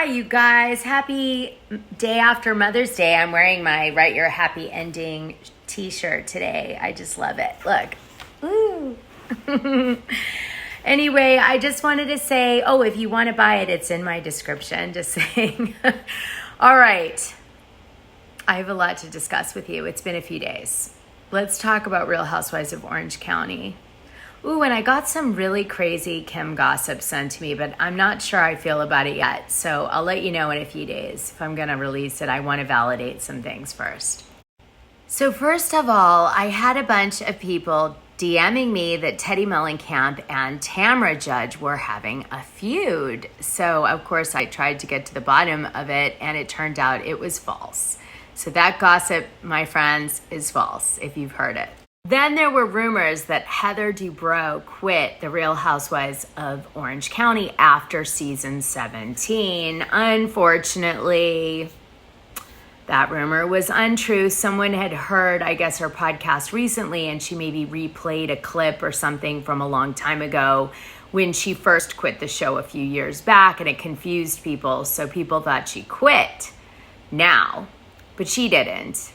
Hi, you guys. Happy day after Mother's Day. I'm wearing my Write Your Happy Ending t-shirt today. I just love it. Look. Ooh. Anyway, I just wanted to say, if you want to buy it, it's in my description. Just saying. All right. I have a lot to discuss with you. It's been a few days. Let's talk about Real Housewives of Orange County. Ooh, and I got some really crazy Kim gossip sent to me, but I'm not sure I feel about it yet. So I'll let you know in a few days if I'm going to release it. I want to validate some things first. So first of all, I had a bunch of people DMing me that Teddi Mellencamp and Tamra Judge were having a feud. So of course I tried to get to the bottom of it, and it turned out it was false. So that gossip, my friends, is false if you've heard it. Then there were rumors that Heather Dubrow quit the Real Housewives of Orange County after season 17. Unfortunately, that rumor was untrue. Someone had heard, I guess, her podcast recently, and she maybe replayed a clip or something from a long time ago when she first quit the show a few years back, and it confused people. So people thought she quit now, but she didn't.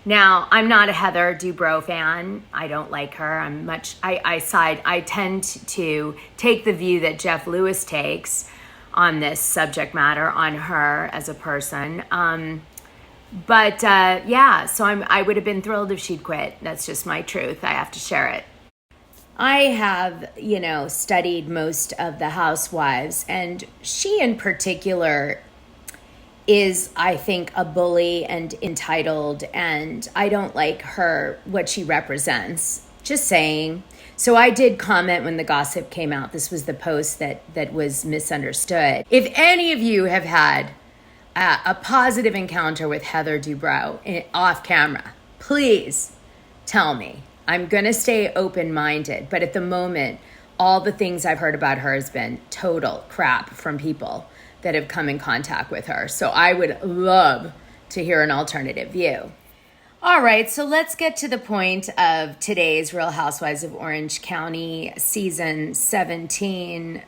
Now, I'm not a Heather Dubrow fan. I don't like her. I tend to take the view that Jeff Lewis takes on this subject matter on her as a person. So I would have been thrilled if she'd quit. That's just my truth. I have to share it. I have, studied most of the housewives, and she in particular is, I think, a bully and entitled, and I don't like her, what she represents. Just saying. So I did comment when the gossip came out. This was the post that was misunderstood. If any of you have had a positive encounter with Heather Dubrow off camera, please tell me. I'm going to stay open-minded, but at the moment, all the things I've heard about her has been total crap from people that have come in contact with her. So I would love to hear an alternative view. All right, so let's get to the point of today's Real Housewives of Orange County season 17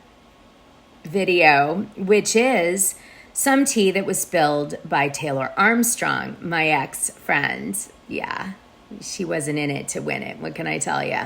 video, which is some tea that was spilled by Taylor Armstrong, my ex-friend. Yeah, she wasn't in it to win it. What can I tell you?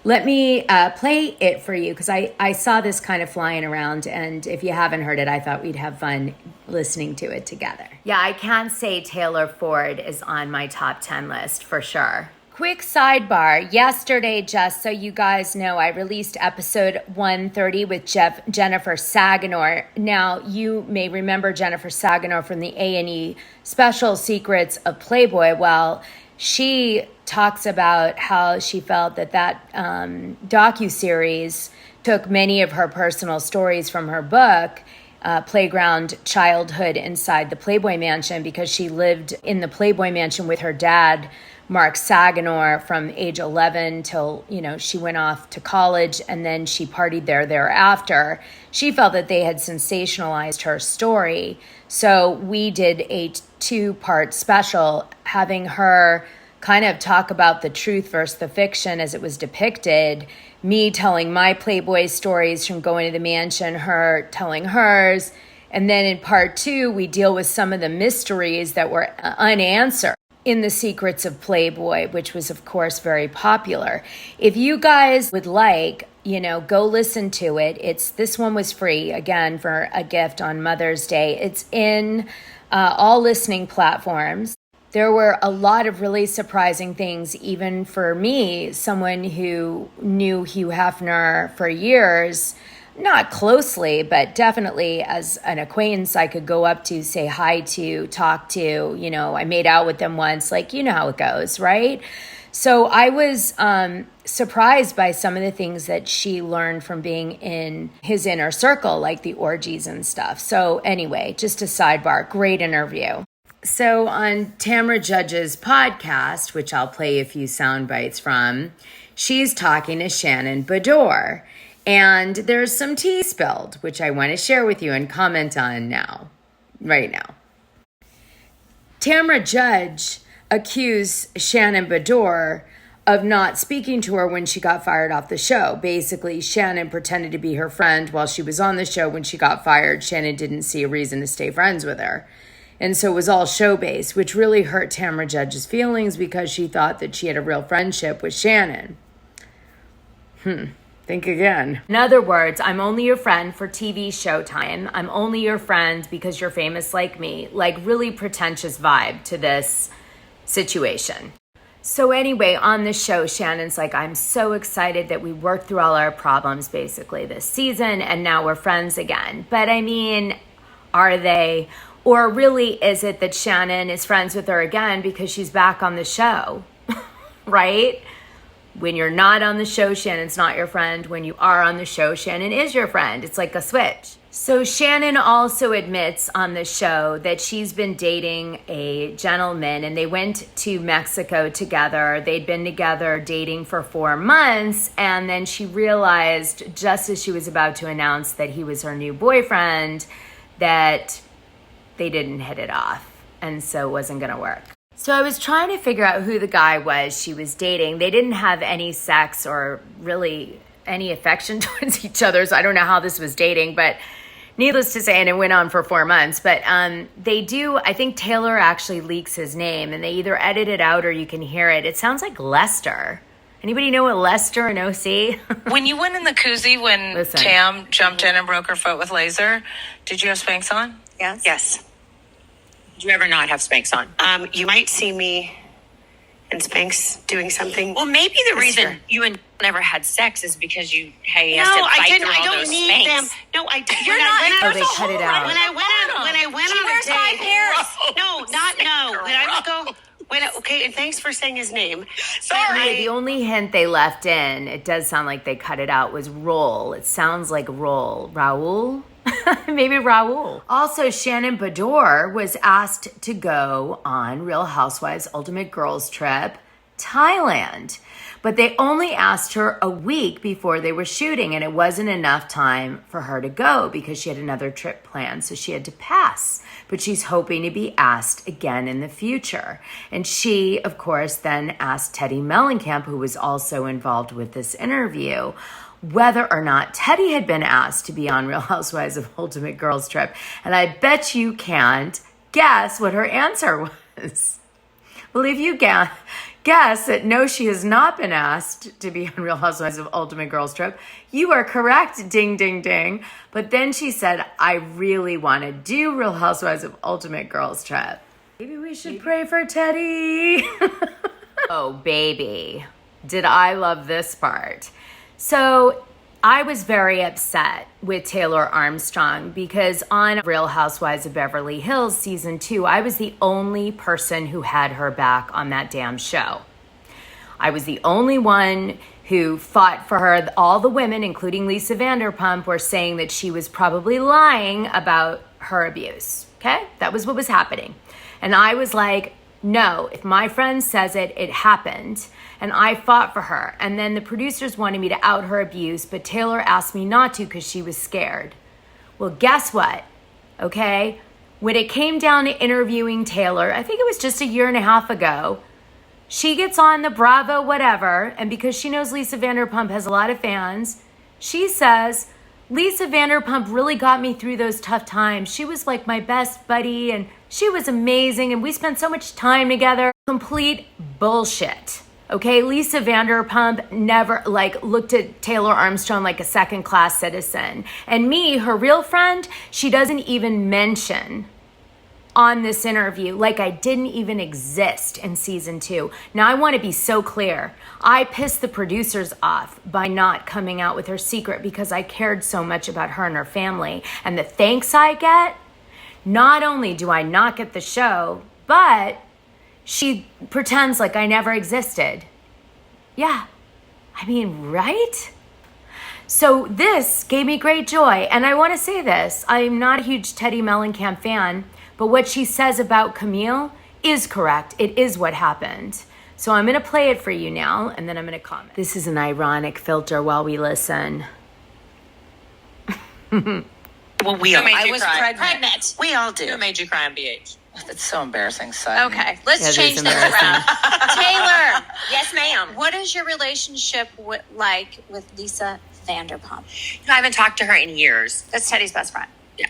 Let me play it for you, because I saw this kind of flying around, and if you haven't heard it, I thought we'd have fun listening to it together. Yeah, I can't say Taylor Ford is on my top 10 list for sure. Quick sidebar. Yesterday, just so you guys know, I released episode 130 with Jennifer Saganor. Now, you may remember Jennifer Saganor from the A&E Special Secrets of Playboy. Well, she talks about how she felt that docuseries took many of her personal stories from her book, Playground Childhood Inside the Playboy Mansion, because she lived in the Playboy Mansion with her dad, Mark Saganor, from age 11 till, she went off to college, and then she partied there thereafter. She felt that they had sensationalized her story. So we did a 2-part special having her kind of talk about the truth versus the fiction as it was depicted, me telling my Playboy stories from going to the mansion, her telling hers. And then in part 2, we deal with some of the mysteries that were unanswered in the Secrets of Playboy, which was, of course, very popular. If you guys would like, go listen to it. This one was free, again, for a gift on Mother's Day. It's in all listening platforms. There were a lot of really surprising things, even for me, someone who knew Hugh Hefner for years, not closely, but definitely as an acquaintance I could go up to, say hi to, talk to. I made out with them once, how it goes, right? So I was surprised by some of the things that she learned from being in his inner circle, like the orgies and stuff. So anyway, just a sidebar, great interview. So on Tamra Judge's podcast, which I'll play a few sound bites from, she's talking to Shannon Beador. And there's some tea spilled, which I want to share with you and comment on right now. Tamra Judge accused Shannon Beador of not speaking to her when she got fired off the show. Basically, Shannon pretended to be her friend while she was on the show. When she got fired, Shannon didn't see a reason to stay friends with her. And so it was all show-based, which really hurt Tamra Judge's feelings because she thought that she had a real friendship with Shannon. Think again. In other words, I'm only your friend for TV showtime. I'm only your friend because you're famous like me. Like, really pretentious vibe to this situation. So anyway, on the show, Shannon's like, I'm so excited that we worked through all our problems basically this season and now we're friends again. But I mean, are they? Or really, is it that Shannon is friends with her again because she's back on the show, right? When you're not on the show, Shannon's not your friend. When you are on the show, Shannon is your friend. It's like a switch. So Shannon also admits on the show that she's been dating a gentleman and they went to Mexico together. They'd been together dating for 4 months. And then she realized just as she was about to announce that he was her new boyfriend that they didn't hit it off, and so it wasn't going to work. So I was trying to figure out who the guy was she was dating. They didn't have any sex or really any affection towards each other, so I don't know how this was dating, but needless to say, and it went on for 4 months, but they do, I think Taylor actually leaks his name, and they either edit it out or you can hear it. It sounds like Lester. Anybody know what Lester and OC? When you went in the koozie when Tam jumped in and broke her foot with laser, did you have Spanx on? Yes. Did you ever not have Spanx on? You might see me in Spanx doing something. Well, maybe the reason you and never had sex is because you had to fight through all I don't those need Spanx. them. No, I didn't. You're not. Oh, they cut it out. When I went She on a wears date. 5 pairs. When I would go. Okay, and thanks for saying his name. Sorry. The only hint they left in, it does sound like they cut it out, was roll. It sounds like roll. Raul? Maybe Raul. Also, Shannon Bador was asked to go on Real Housewives Ultimate Girls Trip, Thailand. But they only asked her a week before they were shooting, and it wasn't enough time for her to go because she had another trip planned, so she had to pass. But she's hoping to be asked again in the future. And she, of course, then asked Teddy Mellencamp, who was also involved with this interview, whether or not Teddy had been asked to be on Real Housewives of Ultimate Girls Trip. And I bet you can't guess what her answer was. Well, if you guess that no, she has not been asked to be on Real Housewives of Ultimate Girls Trip, you are correct, ding, ding, ding. But then she said, I really want to do Real Housewives of Ultimate Girls Trip. Maybe we should pray for Teddy. Oh, baby. Did I love this part. So I was very upset with Taylor Armstrong because on Real Housewives of Beverly Hills season 2, I was the only person who had her back on that damn show. I was the only one who fought for her. All the women, including Lisa Vanderpump, were saying that she was probably lying about her abuse. Okay? That was what was happening. And I was like, no, if my friend says it, it happened. And I fought for her. And then the producers wanted me to out her abuse, but Taylor asked me not to because she was scared. Well, guess what? Okay? When it came down to interviewing Taylor, I think it was just a year and a half ago, she gets on the Bravo whatever, and because she knows Lisa Vanderpump has a lot of fans, she says, Lisa Vanderpump really got me through those tough times. She was like my best buddy, and she was amazing, and we spent so much time together. Complete bullshit. Okay, Lisa Vanderpump never looked at Taylor Armstrong like a second-class citizen. And me, her real friend, she doesn't even mention on this interview, like I didn't even exist in season 2. Now, I want to be so clear. I pissed the producers off by not coming out with her secret because I cared so much about her and her family. And the thanks I get, not only do I not get the show, but she pretends like I never existed. Yeah, I mean, right? So this gave me great joy. And I want to say this, I'm not a huge Teddy Mellencamp fan, but what she says about Camille is correct. It is what happened. So I'm going to play it for you now, and then I'm going to comment. This is an ironic filter while we listen. Well, I was pregnant. We all do. Who made you cry on BH? It's so embarrassing, son. Okay, let's change this around. Taylor, yes, ma'am. What is your relationship like with Lisa Vanderpump? I haven't talked to her in years. That's Teddy's best friend. Yeah.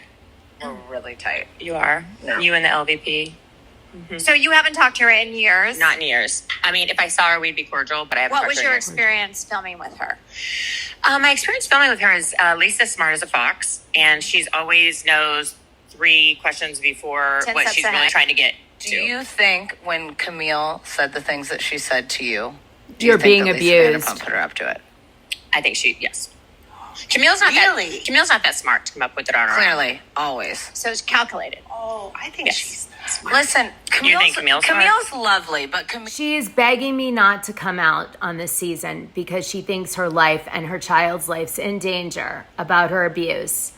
We're really tight. You are? No. You and the LVP? Mm-hmm. So you haven't talked to her in years? Not in years. I mean, if I saw her, we'd be cordial, but I haven't What talked was to her your in years. experience filming with her? My experience filming with her is Lisa's smart as a fox, and she's always knows 3 questions before 10 what steps she's really ahead. trying to get Do to. you think when Camille said the things that she said to you, You're being that abused. Lisa Vanderpump put her up to it? I think yes. Camille's not that smart to come up with it on her own. Clearly, always. So it's calculated. Oh, I think Yes. she's smart. Listen, think Camille's smart? lovely, but She is begging me not to come out on this season because she thinks her life and her child's life's in danger about her abuse.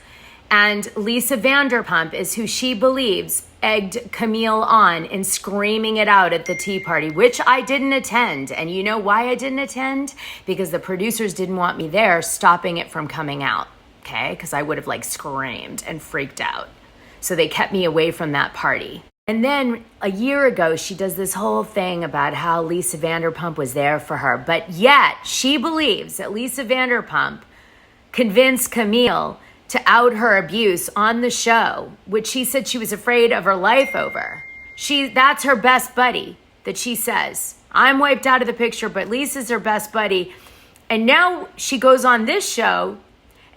And Lisa Vanderpump is who she believes egged Camille on in screaming it out at the tea party, which I didn't attend. And you know why I didn't attend? Because the producers didn't want me there, stopping it from coming out. Okay? Because I would have screamed and freaked out. So they kept me away from that party. And then a year ago, she does this whole thing about how Lisa Vanderpump was there for her. But yet she believes that Lisa Vanderpump convinced Camille to out her abuse on the show, which she said she was afraid of her life over. That's her best buddy that she says. I'm wiped out of the picture, but Lisa's her best buddy. And now she goes on this show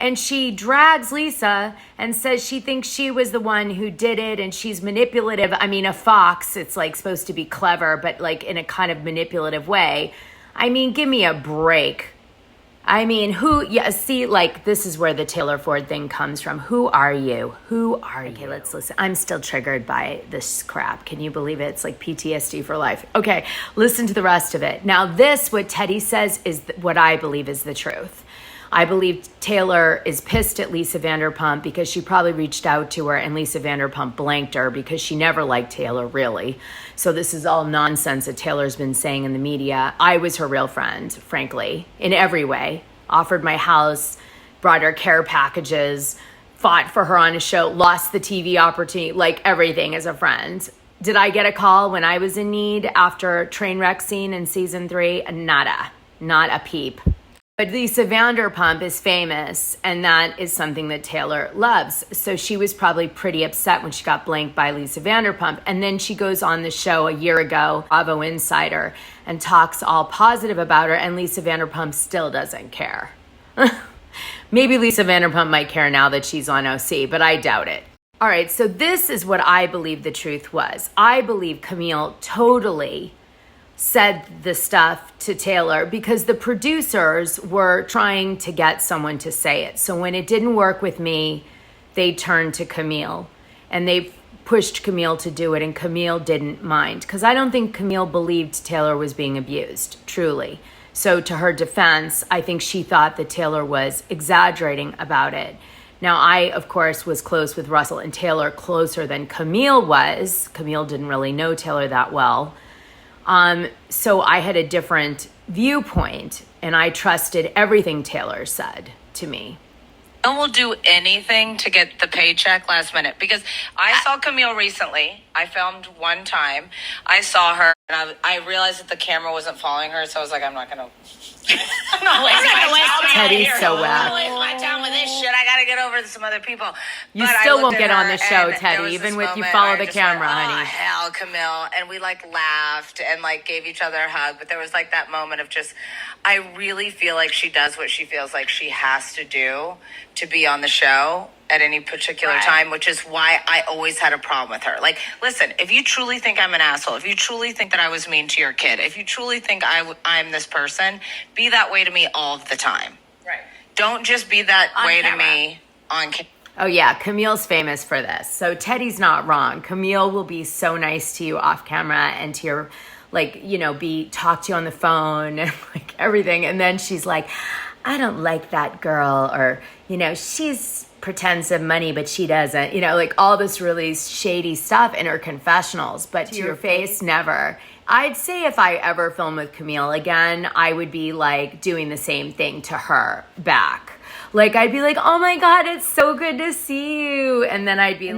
and she drags Lisa and says she thinks she was the one who did it and she's manipulative. I mean, a fox, it's supposed to be clever, but in a kind of manipulative way. I mean, give me a break. I mean, this is where the Taylor Ford thing comes from. Who are you? Who are you? Okay, let's listen. I'm still triggered by this crap. Can you believe it? It's like PTSD for life. Okay, listen to the rest of it. Now, what Teddy says is what I believe is the truth. I believe Taylor is pissed at Lisa Vanderpump because she probably reached out to her and Lisa Vanderpump blanked her because she never liked Taylor, really. So this is all nonsense that Taylor's been saying in the media. I was her real friend, frankly, in every way. Offered my house, brought her care packages, fought for her on a show, lost the TV opportunity, everything as a friend. Did I get a call when I was in need after train wreck scene in season 3? Nada. Not a peep. But Lisa Vanderpump is famous, and that is something that Taylor loves. So she was probably pretty upset when she got blanked by Lisa Vanderpump. And then she goes on the show a year ago, Bravo Insider, and talks all positive about her, and Lisa Vanderpump still doesn't care. Maybe Lisa Vanderpump might care now that she's on OC, but I doubt it. All right, so this is what I believe the truth was. I believe Camille totally said the stuff to Taylor because the producers were trying to get someone to say it. So when it didn't work with me, they turned to Camille and they pushed Camille to do it, and Camille didn't mind because I don't think Camille believed Taylor was being abused, truly. So to her defense, I think she thought that Taylor was exaggerating about it. Now, I, of course, was close with Russell and Taylor, closer than Camille was. Camille didn't really know Taylor that well. So I had a different viewpoint, and I trusted everything Taylor said to me. No one will do anything to get the paycheck last minute because I saw Camille recently. I filmed one time. I saw her, and I realized that the camera wasn't following her, so I was like, I'm not going to Teddy's so I well. waste my time with this shit. I got to get over to some other people. You But I still looked won't at get on her, the show, and Teddy, there was even this with you moment follow where I the just camera, went, honey. Oh, hell, Camille. And we laughed and gave each other a hug. But there was that moment of just, I really feel like she does what she feels like she has to do to be on the show at any particular time, which is why I always had a problem with her. Listen, if you truly think I'm an asshole, if you truly think that I was mean to your kid, if you truly think I'm this person, be that way to me all of the time. Right. Don't just be that way to me on camera. Oh, yeah, Camille's famous for this. So Teddy's not wrong. Camille will be so nice to you off camera and to your, talk to you on the phone and everything. And then she's like, I don't like that girl, or, she's pretends to have money, but she doesn't, all this really shady stuff in her confessionals, but to your face, never. I'd say if I ever film with Camille again, I would be doing the same thing to her back. Like, I'd be like, oh my God, it's so good to see you. And then I'd be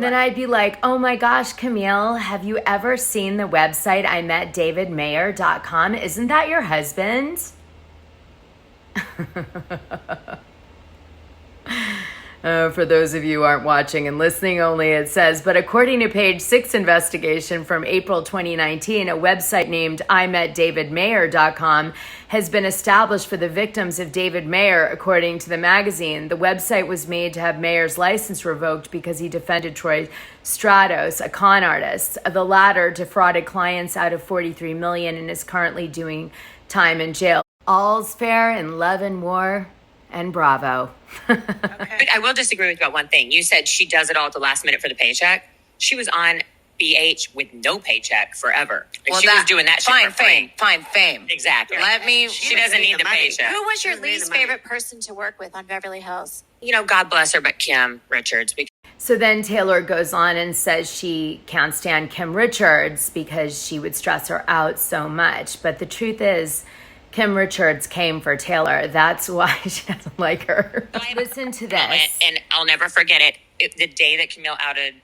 like, oh my gosh, Camille, have you ever seen the website ImetDavidMayer.com? Isn't that your husband? For those of you who aren't watching and listening only, it says, but according to Page 6 investigation from April 2019, a website named ImetDavidMayer.com has been established for the victims of David Mayer, according to the magazine. The website was made to have Mayer's license revoked because he defended Troy Stratos, a con artist. The latter defrauded clients out of $43 million and is currently doing time in jail. All's fair in love and war. And Bravo. Okay. But I will disagree with you about one thing. You said she does it all at the last minute for the paycheck. She was on BH with no paycheck forever. Like, she was doing that shit for free. Fine fame. Exactly. She doesn't need the paycheck. Who was your least favorite person to work with on Beverly Hills? You know, God bless her, but Kim Richards. So then Taylor goes on and says she can't stand Kim Richards because she would stress her out so much. But the truth is, Kim Richards came for Taylor. That's why she doesn't like her. Listen to this. And I'll never forget it. The day that Camille outed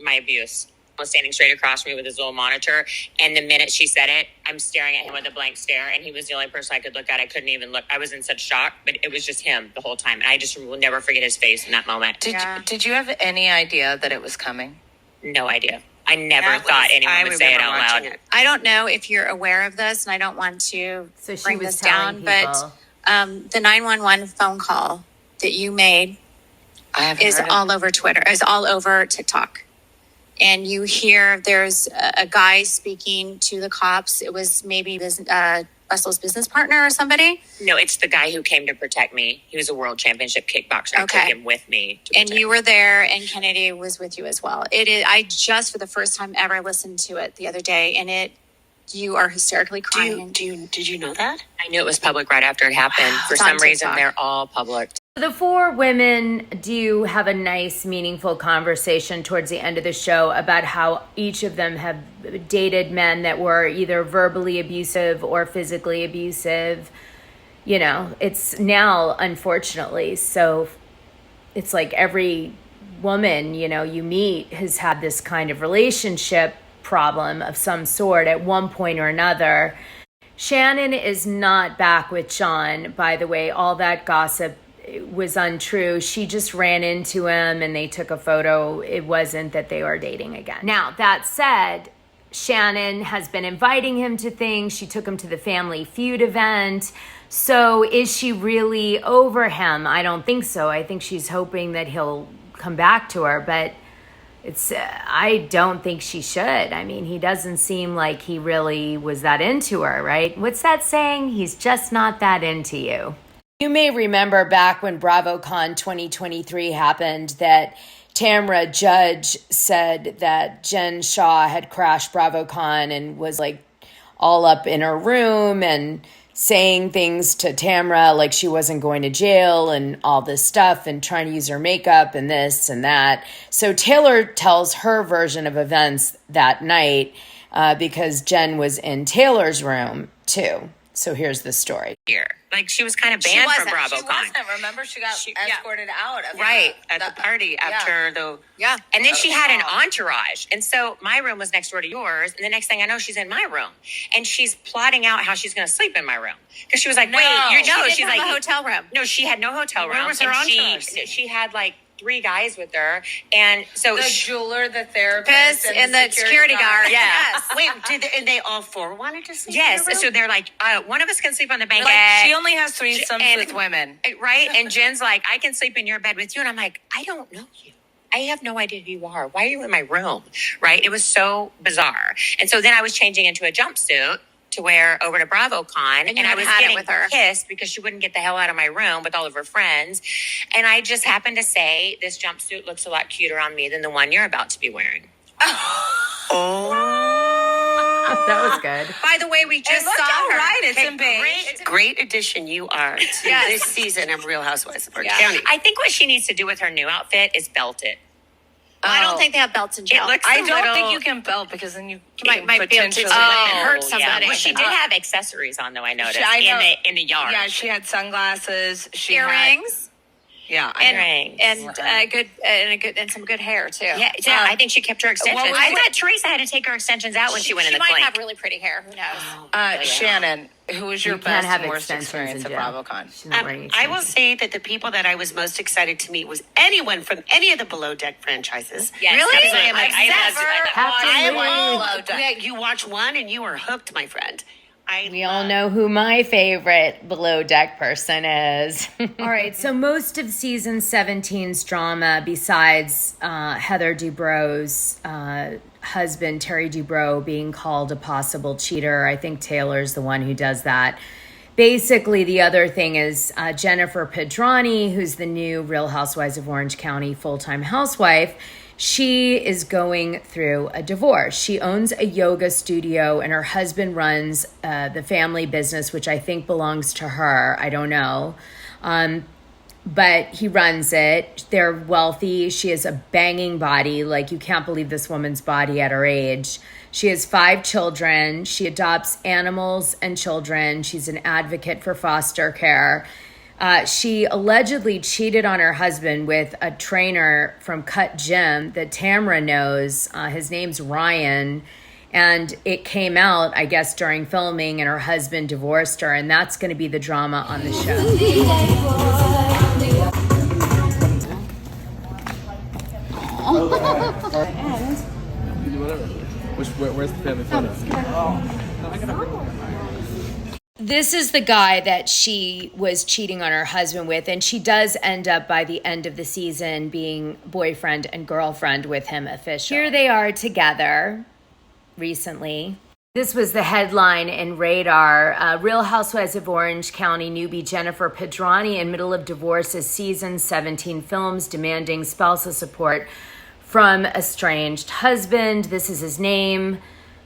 my abuse, I was standing straight across from me with his little monitor. And the minute she said it, I'm staring at him with a blank stare. And he was the only person I could look at. I couldn't even look. I was in such shock, but it was just him the whole time. And I just will never forget his face in that moment. Did you have any idea that it was coming? No idea. I never thought anyone would say it out loud. I don't know if you're aware of this, and I don't want to bring this down, but the 911 phone call that you made is all over Twitter, is all over TikTok. And you hear there's a guy speaking to the cops. It was maybe Russell's business partner or somebody. No, it's the guy who came to protect me. He was a world championship kickboxer. I took him with me. And you were there, and Kennedy was with you as well. It is. I just, for the first time ever, listened to it the other day, and you are hysterically crying. Did you know that? I knew it was public right after it happened. For some reason, they're all public. The four women do have a nice, meaningful conversation towards the end of the show about how each of them have dated men that were either verbally abusive or physically abusive. You know, it's now, unfortunately, so it's like every woman, you know, you meet has had this kind of relationship problem of some sort at one point or another. Shannon is not back with John, by the way. All that gossip was untrue. She just ran into him and they took a photo. It wasn't that they were dating again. Now, that said, Shannon has been inviting him to things. She took him to the Family Feud event. So is she really over him? I don't think so. I think she's hoping that he'll come back to her, but I don't think she should. I mean, he doesn't seem like he really was that into her, right? What's that saying? He's just not that into you. You may remember back when BravoCon 2023 happened that Tamra Judge said that Jen Shah had crashed BravoCon and was like all up in her room and saying things to Tamra like she wasn't going to jail and all this stuff and trying to use her makeup and this and that. So Taylor tells her version of events that night because Jen was in Taylor's room too. So here's the story. Here. Like, she was kind of banned from BravoCon. She wasn't. Remember, she got escorted out of at the party after the... Yeah. And then she had an entourage. And so my room was next door to yours. And the next thing I know, she's in my room. And she's plotting out how she's going to sleep in my room. Because she was like, she's have a hotel room. No, she had no hotel room. Where was her entourage? She had like 3 guys with her, and so the jeweler, the therapist, and the security guard. Yeah. Wait, and they all 4 wanted to sleep? Yes. In your room? So they're like, one of us can sleep on the banquette. Like, she only has threesomes with women, right? And Jen's like, I can sleep in your bed with you, and I'm like, I don't know you. I have no idea who you are. Why are you in my room? Right? It was so bizarre. And so then I was changing into a jumpsuit to wear over to BravoCon, and I was getting with her pissed because she wouldn't get the hell out of my room with all of her friends. And I just happened to say, this jumpsuit looks a lot cuter on me than the one you're about to be wearing. Oh. That was good. By the way, we just saw her. Right, it's in beige. Great addition you are to this season of Real Housewives of Orange County. I think what she needs to do with her new outfit is belt it. I don't think they have belts in jail. I don't think you can belt because then you might be able to hurt somebody. Yeah. Well, she did have accessories on, though, I noticed, in the yard. Yeah, she had sunglasses. She earrings. Yeah, and some good hair too. Yeah, I think she kept her extensions. Well, I thought Teresa had to take her extensions out when she went in the She might clink. have really pretty hair. Who knows? Shannon, who was your You can't best have and worst extensions experience in at jail. BravoCon? She's not wearing I will extensions. say that the people that I was most excited to meet was anyone from any of the Below Deck franchises. Yes, Really? absolutely. I am like, Have to I leave. am all, you watch one and you are hooked, my friend. We all know who my favorite Below Deck person is. All right, so most of season 17's drama, besides Heather Dubrow's husband, Terry Dubrow, being called a possible cheater, I think Taylor's the one who does that. Basically, the other thing is Jennifer Pedrani, who's the new Real Housewives of Orange County full-time housewife. She is going through a divorce. She owns a yoga studio and her husband runs the family business, which I think belongs to her. I don't know. But he runs it. They're wealthy. She has a banging body. Like, you can't believe this woman's body at her age. She has 5 children. She adopts animals and children. She's an advocate for foster care. She allegedly cheated on her husband with a trainer from Cut Gym that Tamra knows. His name's Ryan. And it came out, I guess, during filming, and her husband divorced her. And that's going to be the drama on the show. Where's the family photo? This is the guy that she was cheating on her husband with, and she does end up by the end of the season being boyfriend and girlfriend with him officially. Here they are together recently. This was the headline in Radar. Real Housewives of Orange County newbie Jennifer Pedrani in middle of divorce as season 17 films demanding spousal support from estranged husband. This is his name.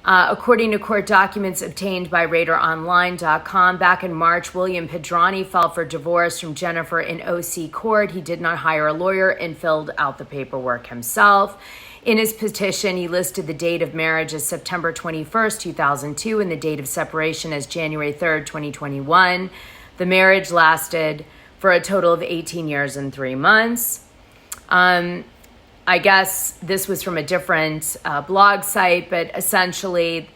According to court documents obtained by RadarOnline.com, back in March, William Pedrani filed for divorce from Jennifer in OC court. He did not hire a lawyer and filled out the paperwork himself. In his petition, he listed the date of marriage as September 21st, 2002, and the date of separation as January 3rd, 2021. The marriage lasted for a total of 18 years and 3 months. I guess this was from a different blog site, but essentially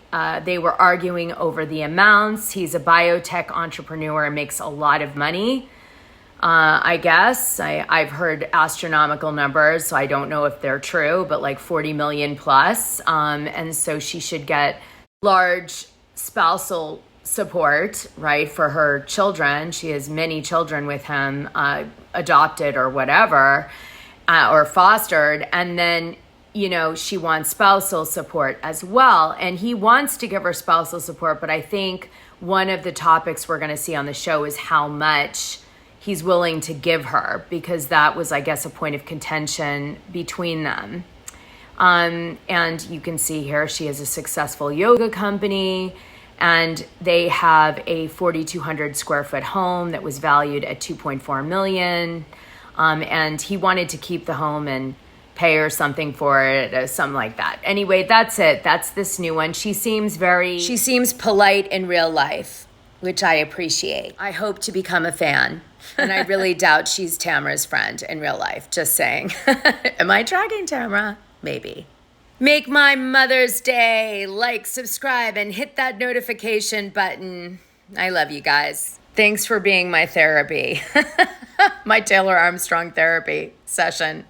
they were arguing over the amounts. He's a biotech entrepreneur and makes a lot of money, I guess. I've heard astronomical numbers, so I don't know if they're true, but like 40 million plus. And so she should get large spousal support, right, for her children. She has many children with him, adopted or whatever. Or fostered, and then, she wants spousal support as well. And he wants to give her spousal support, but I think one of the topics we're going to see on the show is how much he's willing to give her, because that was, I guess, a point of contention between them. And you can see here she has a successful yoga company, and they have a 4,200 square foot home that was valued at $2.4 million. And he wanted to keep the home and pay her something for it, or something like that. Anyway, that's it. That's this new one. She seems polite in real life, which I appreciate. I hope to become a fan. And I really doubt she's Tamara's friend in real life. Just saying. Am I tracking Tamara? Maybe. Make my Mother's Day. Like, subscribe, and hit that notification button. I love you guys. Thanks for being my therapy. My Taylor Armstrong therapy session.